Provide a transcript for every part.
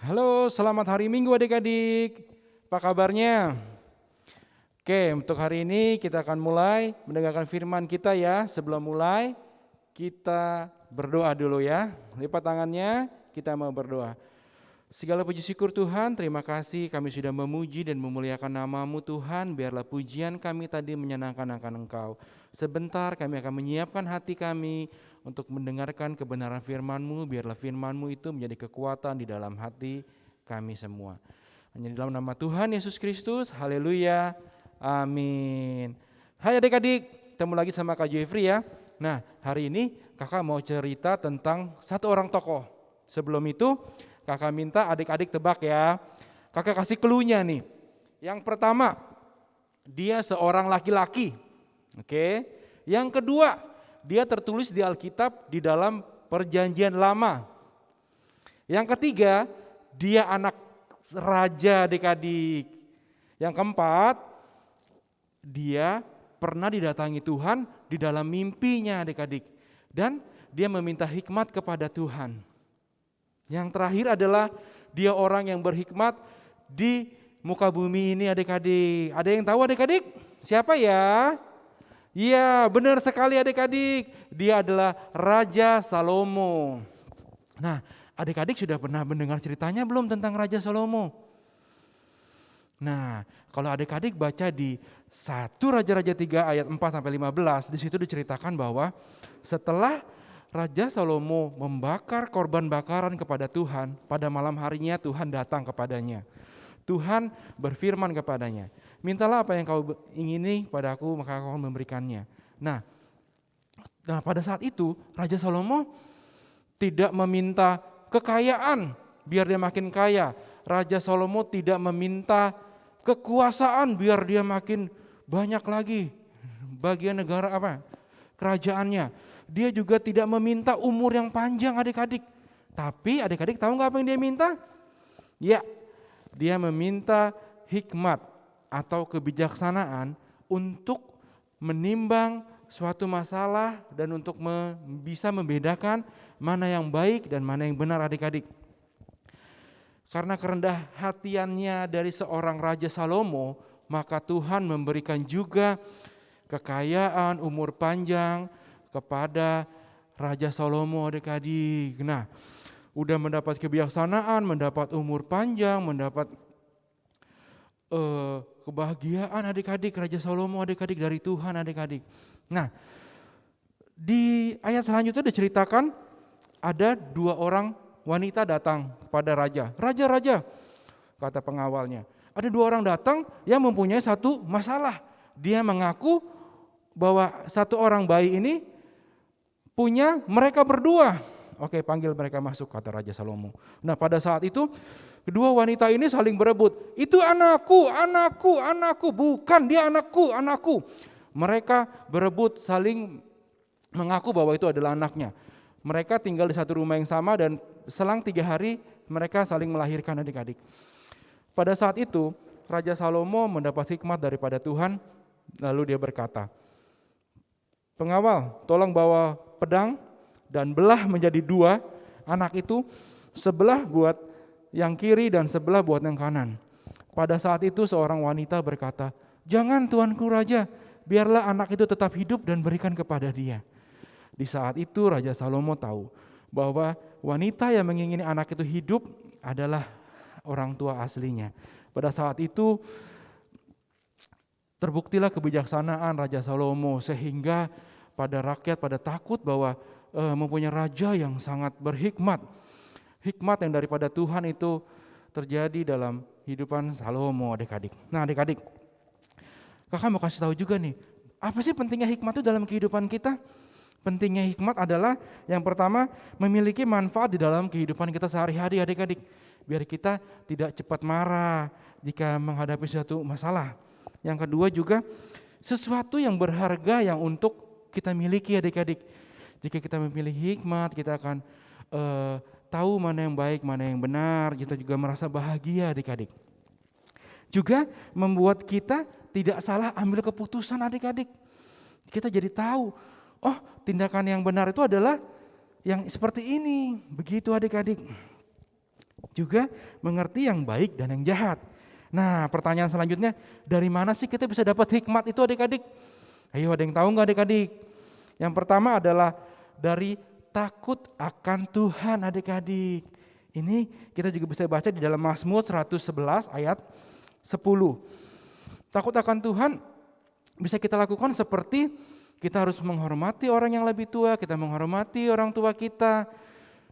Halo, selamat hari Minggu adik-adik. Apa kabarnya? Oke, untuk hari ini kita akan mulai mendengarkan firman kita ya. Sebelum mulai, kita berdoa dulu ya. Lipat tangannya, kita mau berdoa. Segala puji syukur Tuhan, terima kasih kami sudah memuji dan memuliakan nama-Mu Tuhan. Biarlah pujian kami tadi menyenangkan akan Engkau. Sebentar kami akan menyiapkan hati kami untuk mendengarkan kebenaran firman-Mu. Biarlah firman-Mu itu menjadi kekuatan di dalam hati kami semua. Hanya di dalam nama Tuhan Yesus Kristus, haleluya, amin. Hai adik-adik, ketemu lagi sama Kak Jeffrey ya. Nah, hari ini kakak mau cerita tentang satu orang tokoh. Sebelum itu, kakak minta adik-adik tebak ya. Kakak kasih clue-nya nih. Yang pertama, dia seorang laki-laki. Oke. Yang kedua, dia tertulis di Alkitab di dalam Perjanjian Lama. Yang ketiga, dia anak raja adik-adik. Yang keempat, dia pernah didatangi Tuhan di dalam mimpinya adik-adik. Dan dia meminta hikmat kepada Tuhan. Yang terakhir adalah dia orang yang berhikmat di muka bumi ini adik-adik. Ada yang tahu adik-adik? Siapa ya? Iya, benar sekali adik-adik. Dia adalah Raja Salomo. Nah, adik-adik sudah pernah mendengar ceritanya belum tentang Raja Salomo? Nah, kalau adik-adik baca di 1 Raja-Raja 3 ayat 4 sampai 15, di situ diceritakan bahwa setelah Raja Salomo membakar korban bakaran kepada Tuhan, pada malam harinya Tuhan datang kepadanya. Tuhan berfirman kepadanya, mintalah apa yang kau ingini padaku, maka aku akan memberikannya. Nah, pada saat itu Raja Salomo tidak meminta kekayaan biar dia makin kaya. Raja Salomo tidak meminta kekuasaan biar dia makin banyak lagi bagian negara kerajaannya. Dia juga tidak meminta umur yang panjang adik-adik. Tapi adik-adik tahu nggak apa yang dia minta? Ya, dia meminta hikmat atau kebijaksanaan untuk menimbang suatu masalah dan untuk bisa membedakan mana yang baik dan mana yang benar adik-adik. Karena kerendah hatiannya dari seorang Raja Salomo, maka Tuhan memberikan juga kekayaan, umur panjang kepada Raja Salomo adik-adik. Nah, udah mendapat kebijaksanaan, mendapat umur panjang, mendapat kebahagiaan adik-adik, Raja Salomo adik-adik dari Tuhan adik-adik. Nah, di ayat selanjutnya diceritakan ada 2 orang wanita datang kepada raja. Raja, kata pengawalnya. Ada 2 orang datang yang mempunyai satu masalah. Dia mengaku bahwa satu orang bayi ini punya mereka berdua. Oke, panggil mereka masuk, kata Raja Salomo. Nah, pada saat itu kedua wanita ini saling berebut. Itu anakku. Bukan, dia anakku. Mereka berebut saling mengaku bahwa itu adalah anaknya. Mereka tinggal di satu rumah yang sama dan selang 3 hari mereka saling melahirkan adik-adik. Pada saat itu Raja Salomo mendapat hikmat daripada Tuhan, lalu dia berkata, pengawal, tolong bawa pedang dan belah menjadi 2 anak itu, sebelah buat yang kiri dan sebelah buat yang kanan. Pada saat itu seorang wanita berkata, jangan tuanku raja, biarlah anak itu tetap hidup dan berikan kepada dia. Di saat itu Raja Salomo tahu bahwa wanita yang mengingini anak itu hidup adalah orang tua aslinya. Pada saat itu terbuktilah kebijaksanaan Raja Salomo sehingga pada rakyat pada takut bahwa mempunyai raja yang sangat berhikmat. Hikmat yang daripada Tuhan itu terjadi dalam kehidupan Salomo adik-adik. Nah adik-adik, kakak mau kasih tahu juga nih, apa sih pentingnya hikmat itu dalam kehidupan kita? Pentingnya hikmat adalah yang pertama memiliki manfaat di dalam kehidupan kita sehari-hari adik-adik. Biar kita tidak cepat marah jika menghadapi suatu masalah. Yang kedua juga sesuatu yang berharga yang untuk kita miliki adik-adik. Jika kita memilih hikmat, kita akan tahu mana yang baik, mana yang benar. Kita juga merasa bahagia adik-adik. Juga membuat kita tidak salah ambil keputusan adik-adik. Kita jadi tahu, oh tindakan yang benar itu adalah yang seperti ini. Begitu adik-adik. juga mengerti yang baik dan yang jahat. Nah, pertanyaan selanjutnya, dari mana sih kita bisa dapat hikmat itu adik-adik? Ayo, ada yang tahu nggak adik-adik? Yang pertama adalah dari takut akan Tuhan adik-adik. Ini kita juga bisa baca di dalam Mazmur 111 ayat 10. Takut akan Tuhan bisa kita lakukan seperti kita harus menghormati orang yang lebih tua, kita menghormati orang tua kita.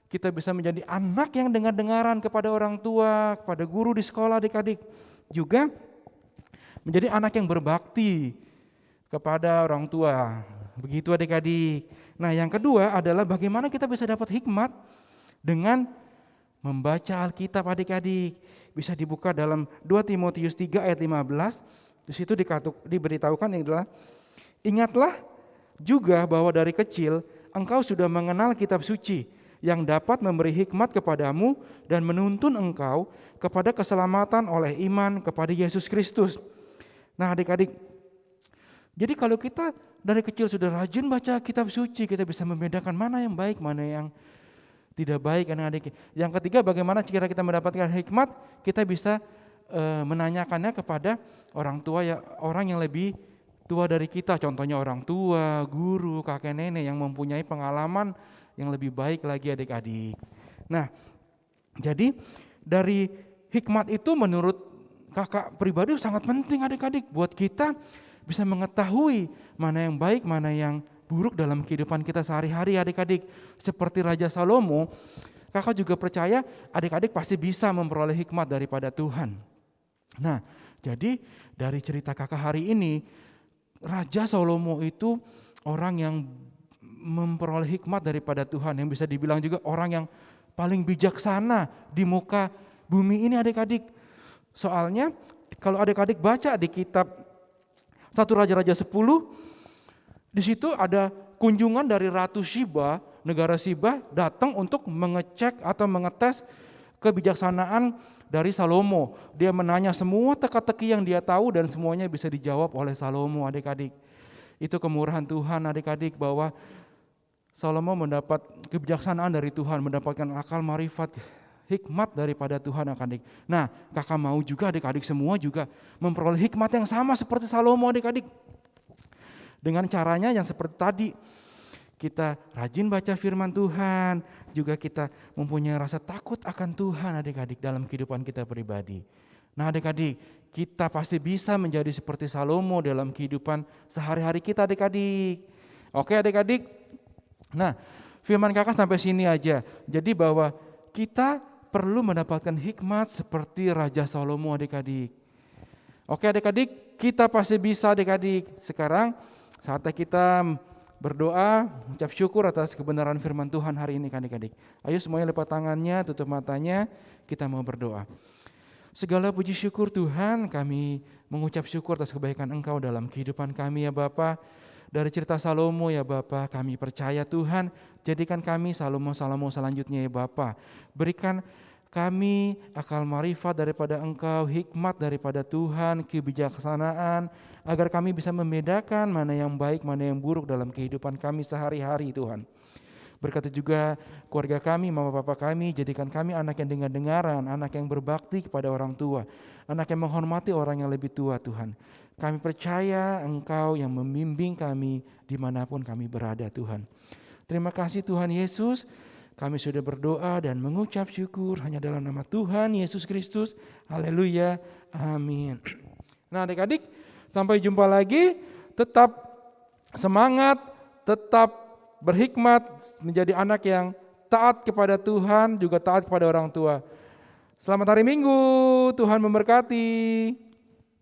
Kita bisa menjadi anak yang dengar-dengaran kepada orang tua, kepada guru di sekolah adik-adik. Juga menjadi anak yang berbakti kepada orang tua. Begitu adik-adik. Nah, yang kedua adalah bagaimana kita bisa dapat hikmat dengan membaca Alkitab adik-adik. Bisa dibuka dalam 2 Timotius 3 ayat 15. Di situ diberitahukan adalah, ingatlah juga bahwa dari kecil engkau sudah mengenal kitab suci yang dapat memberi hikmat kepadamu dan menuntun engkau kepada keselamatan oleh iman kepada Yesus Kristus. Nah adik-adik, jadi kalau kita dari kecil sudah rajin baca kitab suci, kita bisa membedakan mana yang baik, mana yang tidak baik adik-adik. Yang ketiga, bagaimana cara kita mendapatkan hikmat? Kita bisa menanyakannya kepada orang tua, orang yang lebih tua dari kita, contohnya orang tua, guru, kakek nenek yang mempunyai pengalaman yang lebih baik lagi adik-adik. Nah, jadi dari hikmat itu menurut kakak pribadi sangat penting adik-adik buat kita bisa mengetahui mana yang baik, mana yang buruk dalam kehidupan kita sehari-hari adik-adik. Seperti Raja Salomo, kakak juga percaya adik-adik pasti bisa memperoleh hikmat daripada Tuhan. Nah, jadi dari cerita kakak hari ini, Raja Salomo itu orang yang memperoleh hikmat daripada Tuhan, yang bisa dibilang juga orang yang paling bijaksana di muka bumi ini adik-adik. Soalnya kalau adik-adik baca di kitab 1 Raja-Raja 10, di situ ada kunjungan dari Ratu Sheba, negara Sheba datang untuk mengecek atau mengetes kebijaksanaan dari Salomo. Dia menanya semua teka-teki yang dia tahu dan semuanya bisa dijawab oleh Salomo adik-adik. Itu kemurahan Tuhan adik-adik bahwa Salomo mendapat kebijaksanaan dari Tuhan, mendapatkan akal marifat, hikmat daripada Tuhan adik-adik. Nah, kakak mau juga adik-adik semua juga memperoleh hikmat yang sama seperti Salomo adik-adik. Dengan caranya yang seperti tadi, kita rajin baca firman Tuhan, juga kita mempunyai rasa takut akan Tuhan adik-adik dalam kehidupan kita pribadi. Nah adik-adik, kita pasti bisa menjadi seperti Salomo dalam kehidupan sehari-hari kita adik-adik. Oke adik-adik? Nah, firman kakak sampai sini aja. Jadi bahwa kita perlu mendapatkan hikmat seperti Raja Salomo adik-adik. Oke adik-adik, kita pasti bisa adik-adik. Sekarang saatnya kita berdoa, mengucap syukur atas kebenaran firman Tuhan hari ini adik-adik. Ayo semuanya lipat tangannya, tutup matanya, kita mau berdoa. Segala puji syukur Tuhan, kami mengucap syukur atas kebaikan Engkau dalam kehidupan kami ya Bapa. Dari cerita Salomo ya Bapa, kami percaya Tuhan, jadikan kami Salomo selanjutnya ya Bapa. Berikan kami akal marifat daripada Engkau, hikmat daripada Tuhan, kebijaksanaan, agar kami bisa membedakan mana yang baik, mana yang buruk dalam kehidupan kami sehari-hari Tuhan. Berkati juga keluarga kami, mama papa kami, jadikan kami anak yang dengar-dengaran, anak yang berbakti kepada orang tua, anak yang menghormati orang yang lebih tua Tuhan. Kami percaya Engkau yang membimbing kami dimanapun kami berada Tuhan. Terima kasih Tuhan Yesus, kami sudah berdoa dan mengucap syukur hanya dalam nama Tuhan Yesus Kristus. Haleluya, amin. Nah adik-adik, sampai jumpa lagi, tetap semangat, tetap berhikmat, menjadi anak yang taat kepada Tuhan, juga taat kepada orang tua. Selamat hari Minggu, Tuhan memberkati.